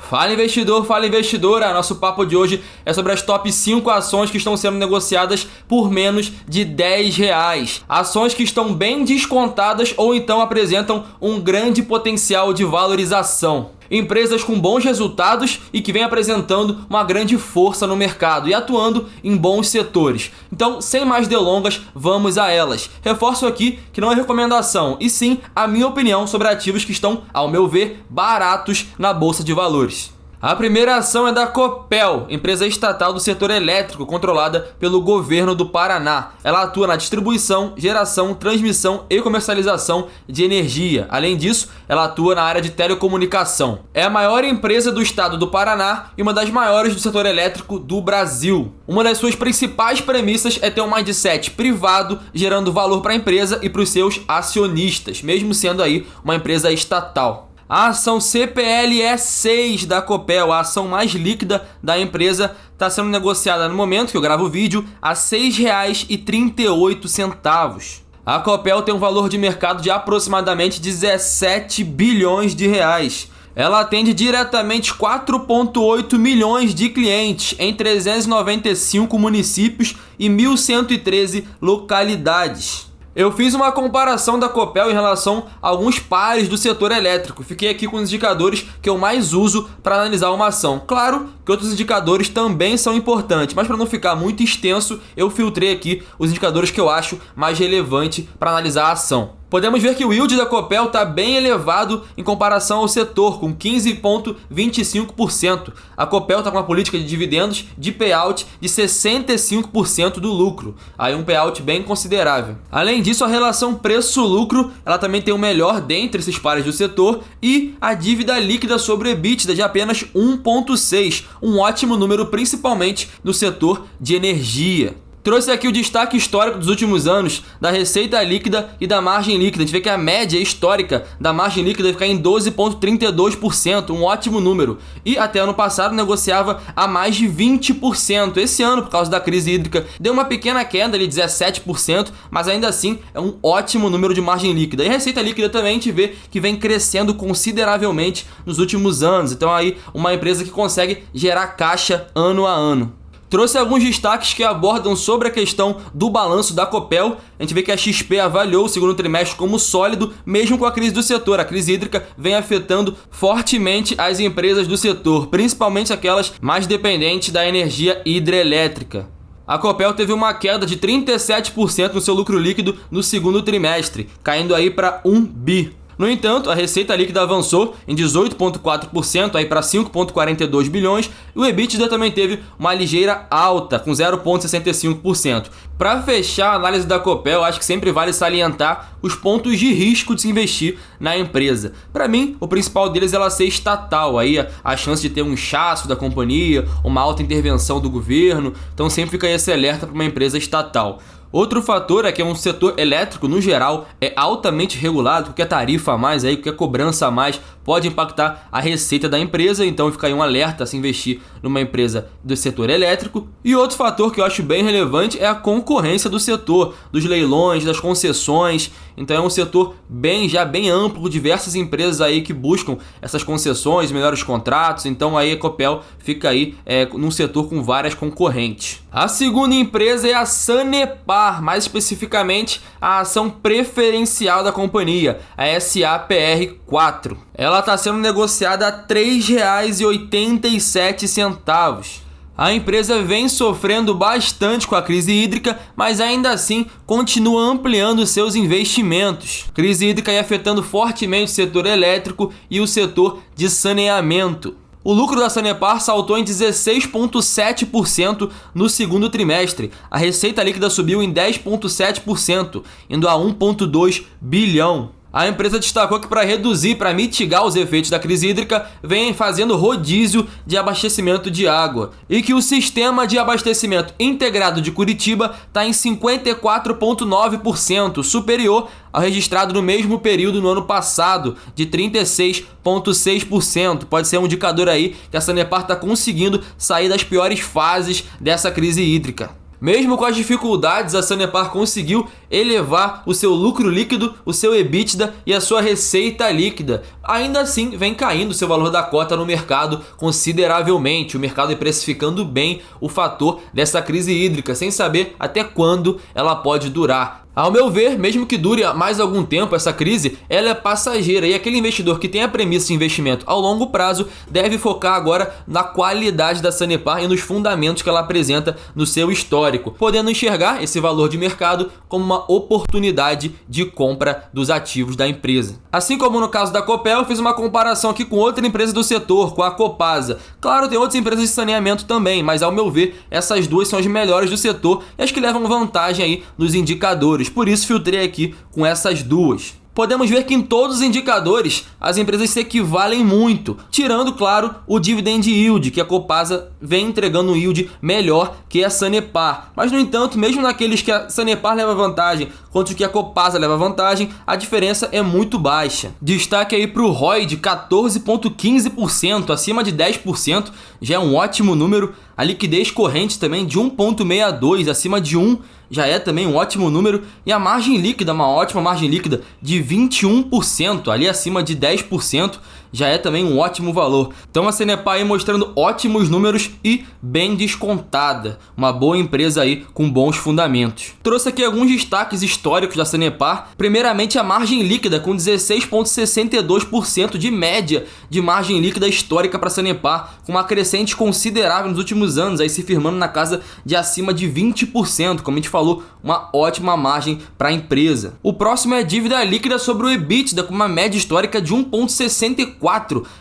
Fala investidor, fala investidora! Nosso papo de hoje é sobre as top 5 ações que estão sendo negociadas por menos de R$10. Ações que estão bem descontadas ou então apresentam um grande potencial de valorização. Empresas com bons resultados e que vêm apresentando uma grande força no mercado e atuando em bons setores. Então, sem mais delongas, vamos a elas. Reforço aqui que não é recomendação, e sim a minha opinião sobre ativos que estão, ao meu ver, baratos na Bolsa de Valores. A primeira ação é da Copel, empresa estatal do setor elétrico controlada pelo governo do Paraná. Ela atua na distribuição, geração, transmissão e comercialização de energia. Além disso, ela atua na área de telecomunicação. É a maior empresa do estado do Paraná e uma das maiores do setor elétrico do Brasil. Uma das suas principais premissas é ter um mindset privado, gerando valor para a empresa e para os seus acionistas, mesmo sendo aí uma empresa estatal. A ação CPLE6 da Copel, a ação mais líquida da empresa, está sendo negociada no momento que eu gravo o vídeo a R$ 6,38. A Copel tem um valor de mercado de aproximadamente 17 bilhões de reais. Ela atende diretamente 4,8 milhões de clientes em 395 municípios e 1.113 localidades. Eu fiz uma comparação da Copel em relação a alguns pares do setor elétrico. Fiquei aqui com os indicadores que eu mais uso para analisar uma ação. Claro que outros indicadores também são importantes, mas para não ficar muito extenso, eu filtrei aqui os indicadores que eu acho mais relevante para analisar a ação. Podemos ver que o yield da Copel está bem elevado em comparação ao setor, com 15,25%. A Copel está com uma política de dividendos de payout de 65% do lucro. Aí um payout bem considerável. Além disso, a relação preço-lucro ela também tem o melhor dentre esses pares do setor e a dívida líquida sobre EBITDA de apenas 1,6, um ótimo número principalmente no setor de energia. Trouxe aqui o destaque histórico dos últimos anos da receita líquida e da margem líquida. A gente vê que a média histórica da margem líquida fica em 12,32%, um ótimo número. E até ano passado negociava a mais de 20%. Esse ano, por causa da crise hídrica, deu uma pequena queda ali, 17%, mas ainda assim é um ótimo número de margem líquida. E a receita líquida também a gente vê que vem crescendo consideravelmente nos últimos anos. Então aí uma empresa que consegue gerar caixa ano a ano. Trouxe alguns destaques que abordam sobre a questão do balanço da Copel. A gente vê que a XP avaliou o segundo trimestre como sólido, mesmo com a crise do setor. A crise hídrica vem afetando fortemente as empresas do setor, principalmente aquelas mais dependentes da energia hidrelétrica. A Copel teve uma queda de 37% no seu lucro líquido no segundo trimestre, caindo aí para 1 bi. No entanto, a receita líquida avançou em 18,4% aí para 5,42 bilhões e o EBITDA também teve uma ligeira alta, com 0,65%. Para fechar a análise da Copel, acho que sempre vale salientar os pontos de risco de se investir na empresa. Para mim, o principal deles é ela ser estatal, aí a chance de ter um inchaço da companhia, uma alta intervenção do governo, então sempre fica aí esse alerta para uma empresa estatal. Outro fator é que um setor elétrico, no geral, é altamente regulado, qualquer tarifa a mais, aí, qualquer cobrança a mais pode impactar a receita da empresa, então fica aí um alerta a se investir numa empresa do setor elétrico. E outro fator que eu acho bem relevante é a concorrência do setor, dos leilões, das concessões. Então é um setor bem amplo, diversas empresas aí que buscam essas concessões, melhores contratos, então aí a Copel fica aí num setor com várias concorrentes. A segunda empresa é a Sanepar, mais especificamente a ação preferencial da companhia, a SAPR4. Ela está sendo negociada a R$ 3,87. A empresa vem sofrendo bastante com a crise hídrica, mas ainda assim continua ampliando seus investimentos. Crise hídrica aí afetando fortemente o setor elétrico e o setor de saneamento. O lucro da Sanepar saltou em 16,7% no segundo trimestre. A receita líquida subiu em 10,7%, indo a 1,2 bilhão. A empresa destacou que para mitigar os efeitos da crise hídrica, vem fazendo rodízio de abastecimento de água. E que o sistema de abastecimento integrado de Curitiba está em 54,9%, superior ao registrado no mesmo período no ano passado, de 36,6%. Pode ser um indicador aí que a Sanepar está conseguindo sair das piores fases dessa crise hídrica. Mesmo com as dificuldades, a Sanepar conseguiu elevar o seu lucro líquido, o seu EBITDA e a sua receita líquida. Ainda assim, vem caindo o seu valor da cota no mercado consideravelmente. O mercado é precificando bem o fator dessa crise hídrica, sem saber até quando ela pode durar. Ao meu ver, mesmo que dure mais algum tempo essa crise, ela é passageira e aquele investidor que tem a premissa de investimento ao longo prazo deve focar agora na qualidade da Sanepar e nos fundamentos que ela apresenta no seu histórico, podendo enxergar esse valor de mercado como uma oportunidade de compra dos ativos da empresa. Assim como no caso da Copel, eu fiz uma comparação aqui com outra empresa do setor, com a Copasa. Claro, tem outras empresas de saneamento também, mas ao meu ver, essas duas são as melhores do setor e as que levam vantagem aí nos indicadores. Por isso filtrei aqui com essas duas. Podemos ver que em todos os indicadores as empresas se equivalem muito, tirando, claro, o dividend yield, que a Copasa vem entregando um yield melhor que a Sanepar. Mas, no entanto, mesmo naqueles que a Sanepar leva vantagem, quanto que a Copasa leva vantagem, a diferença é muito baixa. Destaque aí para o ROI de 14,15%, acima de 10%, já é um ótimo número. A liquidez corrente também de 1,62, acima de 1, já é também um ótimo número. E a margem líquida, uma ótima margem líquida de 21%, ali acima de 10%, já é também um ótimo valor. Então a Sanepar aí mostrando ótimos números e bem descontada. Uma boa empresa aí com bons fundamentos. Trouxe aqui alguns destaques históricos da Sanepar. Primeiramente a margem líquida com 16,62% de média de margem líquida histórica para a Sanepar, com uma crescente considerável nos últimos anos, aí se firmando na casa de acima de 20%, como a gente falou, uma ótima margem para a empresa. O próximo é a dívida líquida sobre o EBITDA, com uma média histórica de 1,64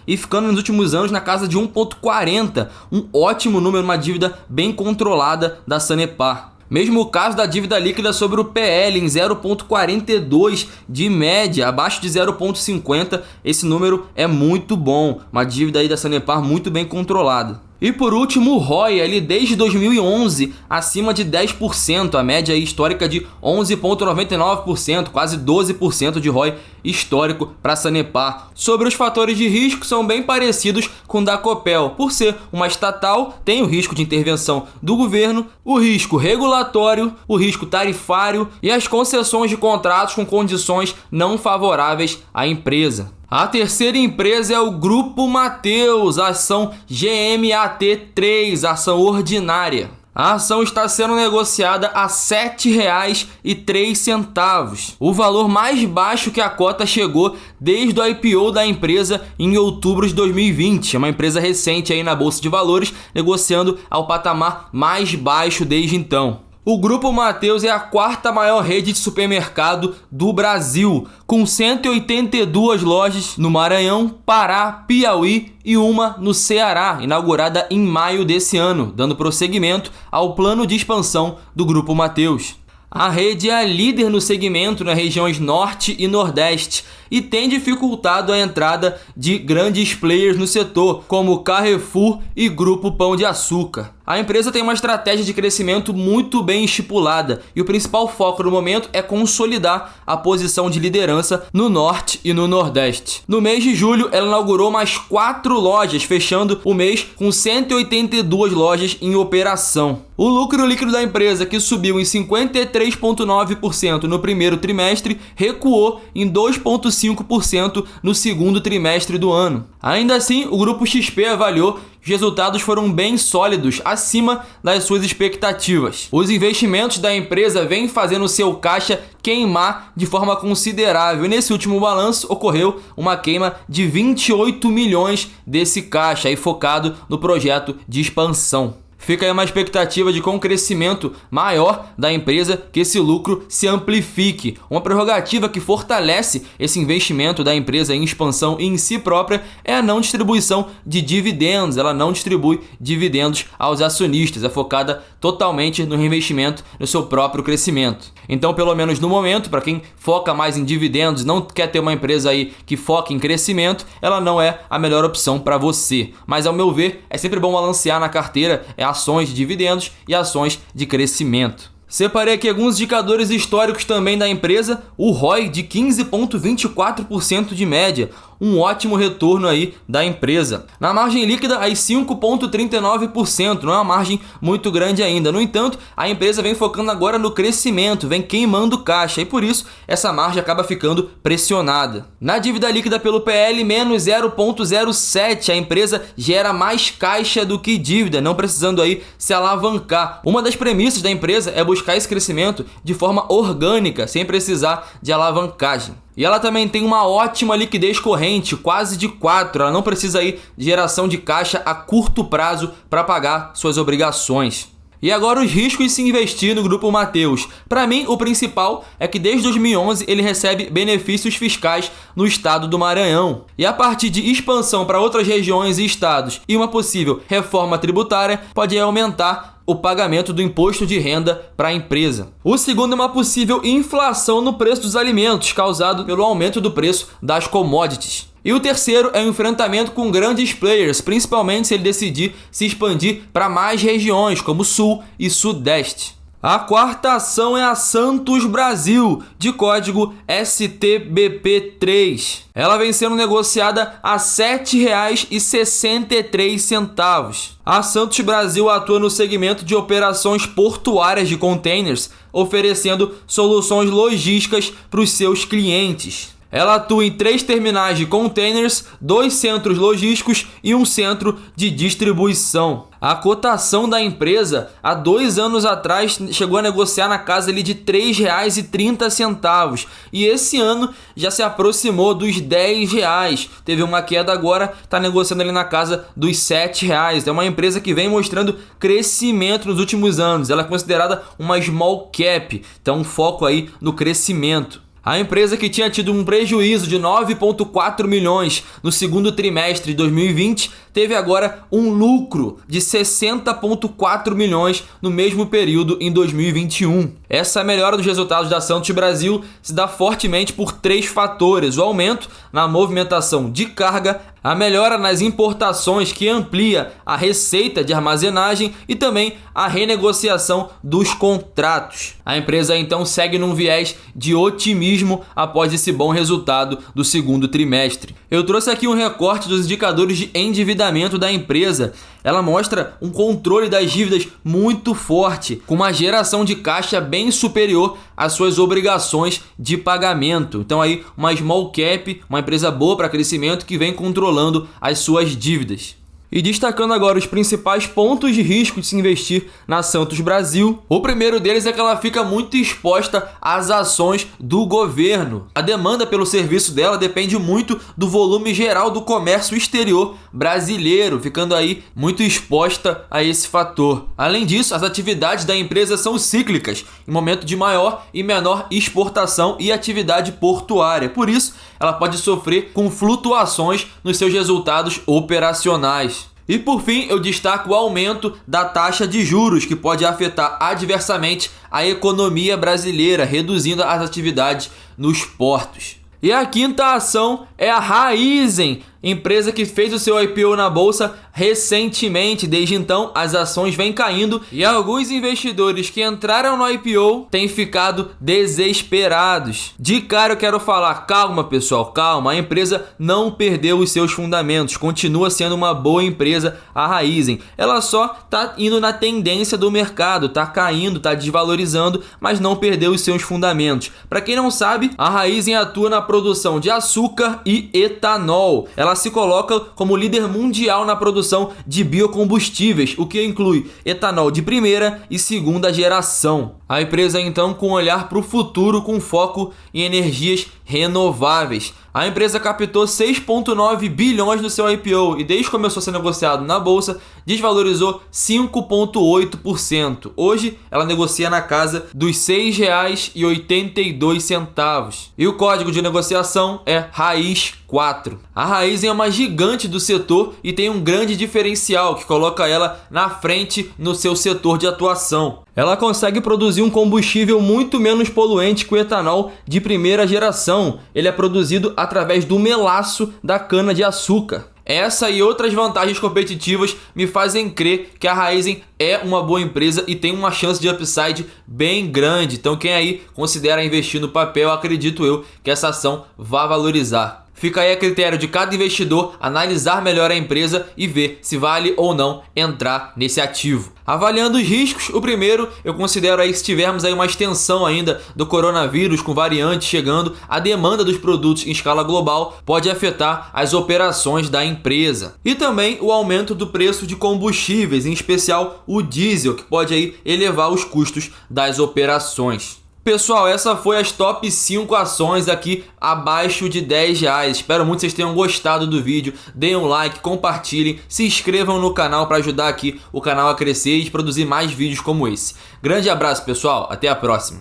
e ficando nos últimos anos na casa de 1,40, um ótimo número, uma dívida bem controlada da Sanepar. Mesmo o caso da dívida líquida sobre o PL em 0,42 de média, abaixo de 0,50, esse número é muito bom, uma dívida aí da Sanepar muito bem controlada. E por último, o ROI, ali desde 2011, acima de 10%, a média histórica de 11,99%, quase 12% de ROI histórico para a Sanepar. Sobre os fatores de risco, são bem parecidos com o da Copel. Por ser uma estatal, tem o risco de intervenção do governo, o risco regulatório, o risco tarifário e as concessões de contratos com condições não favoráveis à empresa. A terceira empresa é o Grupo Mateus, ação GMAT3, ação ordinária. A ação está sendo negociada a R$ 7,03, o valor mais baixo que a cota chegou desde o IPO da empresa em outubro de 2020. É uma empresa recente aí na Bolsa de Valores, negociando ao patamar mais baixo desde então. O Grupo Mateus é a quarta maior rede de supermercado do Brasil, com 182 lojas no Maranhão, Pará, Piauí e uma no Ceará, inaugurada em maio desse ano, dando prosseguimento ao plano de expansão do Grupo Mateus. A rede é a líder no segmento nas regiões Norte e Nordeste e tem dificultado a entrada de grandes players no setor, como Carrefour e Grupo Pão de Açúcar. A empresa tem uma estratégia de crescimento muito bem estipulada e o principal foco no momento é consolidar a posição de liderança no Norte e no Nordeste. No mês de julho, ela inaugurou mais 4 lojas, fechando o mês com 182 lojas em operação. O lucro líquido da empresa, que subiu em 53,9% no primeiro trimestre, recuou em 2,5% no segundo trimestre do ano. Ainda assim, o Grupo XP avaliou os resultados foram bem sólidos, acima das suas expectativas. Os investimentos da empresa vêm fazendo seu caixa queimar de forma considerável. E nesse último balanço ocorreu uma queima de 28 milhões desse caixa, aí focado no projeto de expansão. Fica aí uma expectativa de com o crescimento maior da empresa que esse lucro se amplifique. Uma prerrogativa que fortalece esse investimento da empresa em expansão em si própria é a não distribuição de dividendos. Ela não distribui dividendos aos acionistas, é focada totalmente no reinvestimento no seu próprio crescimento. Então, pelo menos no momento, para quem foca mais em dividendos e não quer ter uma empresa aí que foque em crescimento, ela não é a melhor opção para você. Mas, ao meu ver, é sempre bom balancear na carteira ações de dividendos e ações de crescimento. Separei aqui alguns indicadores históricos também da empresa, o ROI de 15,24% de média, um ótimo retorno aí da empresa. Na margem líquida, aí 5,39%, não é uma margem muito grande ainda. No entanto, a empresa vem focando agora no crescimento, vem queimando caixa e por isso essa margem acaba ficando pressionada. Na dívida líquida pelo PL, menos 0,07, a empresa gera mais caixa do que dívida, não precisando aí se alavancar. Uma das premissas da empresa é buscar esse crescimento de forma orgânica, sem precisar de alavancagem. E ela também tem uma ótima liquidez corrente, quase de 4. Ela não precisa aí de geração de caixa a curto prazo para pagar suas obrigações. E agora os riscos de se investir no Grupo Mateus. Para mim, o principal é que desde 2011 ele recebe benefícios fiscais no estado do Maranhão. E a partir de expansão para outras regiões e estados e uma possível reforma tributária, pode aumentar o pagamento do imposto de renda para a empresa. O segundo é uma possível inflação no preço dos alimentos, causado pelo aumento do preço das commodities. E o terceiro é o enfrentamento com grandes players, principalmente se ele decidir se expandir para mais regiões, como Sul e Sudeste. A quarta ação é a Santos Brasil, de código STBP3. Ela vem sendo negociada a R$ 7,63. A Santos Brasil atua no segmento de operações portuárias de containers, oferecendo soluções logísticas para os seus clientes. Ela atua em 3 terminais de containers, 2 centros logísticos e um centro de distribuição. A cotação da empresa, há 2 anos atrás, chegou a negociar na casa ali de R$ 3,30. E esse ano já se aproximou dos R$ 10. Teve uma queda agora, está negociando ali na casa dos R$ 7. É uma empresa que vem mostrando crescimento nos últimos anos. Ela é considerada uma small cap, então um foco aí no crescimento. A empresa, que tinha tido um prejuízo de 9,4 milhões no segundo trimestre de 2020, teve agora um lucro de 60,4 milhões no mesmo período em 2021. Essa melhora dos resultados da Santos Brasil se dá fortemente por 3 fatores: o aumento na movimentação de carga, a melhora nas importações, que amplia a receita de armazenagem, e também a renegociação dos contratos. A empresa então segue num viés de otimismo após esse bom resultado do segundo trimestre. Eu trouxe aqui um recorte dos indicadores de endividamento da empresa. Ela mostra um controle das dívidas muito forte, com uma geração de caixa bem superior às suas obrigações de pagamento. Então aí uma small cap, uma empresa boa para crescimento, que vem controlando as suas dívidas. E destacando agora os principais pontos de risco de se investir na Santos Brasil. O primeiro deles é que ela fica muito exposta às ações do governo. A demanda pelo serviço dela depende muito do volume geral do comércio exterior brasileiro, ficando aí muito exposta a esse fator. Além disso, as atividades da empresa são cíclicas, em momento de maior e menor exportação e atividade portuária. Por isso, ela pode sofrer com flutuações nos seus resultados operacionais. E por fim, eu destaco o aumento da taxa de juros, que pode afetar adversamente a economia brasileira, reduzindo as atividades nos portos. E a quinta ação é a Raízen, empresa que fez o seu IPO na bolsa recentemente. Desde então, as ações vêm caindo e alguns investidores que entraram no IPO têm ficado desesperados. De cara eu quero falar, calma pessoal, calma, a empresa não perdeu os seus fundamentos, continua sendo uma boa empresa a Raízen. Ela só está indo na tendência do mercado, está caindo, está desvalorizando, mas não perdeu os seus fundamentos. Para quem não sabe, a Raízen atua na produção de açúcar e etanol. Ela se coloca como líder mundial na produção de biocombustíveis, o que inclui etanol de primeira e segunda geração. A empresa então com um olhar para o futuro, com foco em energias renováveis. A empresa captou 6,9 bilhões no seu IPO e desde que começou a ser negociado na bolsa, desvalorizou 5,8%. Hoje ela negocia na casa dos R$ 6,82. E o código de negociação é RAIZ4. A Raízen é uma gigante do setor e tem um grande diferencial que coloca ela na frente no seu setor de atuação. Ela consegue produzir um combustível muito menos poluente que o etanol de primeira geração. Ele é produzido através do melaço da cana-de-açúcar. Essa e outras vantagens competitivas me fazem crer que a Raízen é uma boa empresa e tem uma chance de upside bem grande. Então quem aí considera investir no papel, acredito eu que essa ação vai valorizar. Fica aí a critério de cada investidor analisar melhor a empresa e ver se vale ou não entrar nesse ativo. Avaliando os riscos, o primeiro eu considero aí que se tivermos aí uma extensão ainda do coronavírus com variantes chegando, a demanda dos produtos em escala global pode afetar as operações da empresa. E também o aumento do preço de combustíveis, em especial o diesel, que pode aí elevar os custos das operações. Pessoal, essa foi as top 5 ações aqui abaixo de R$10. Espero muito que vocês tenham gostado do vídeo. Deem um like, compartilhem, se inscrevam no canal para ajudar aqui o canal a crescer e produzir mais vídeos como esse. Grande abraço, pessoal. Até a próxima.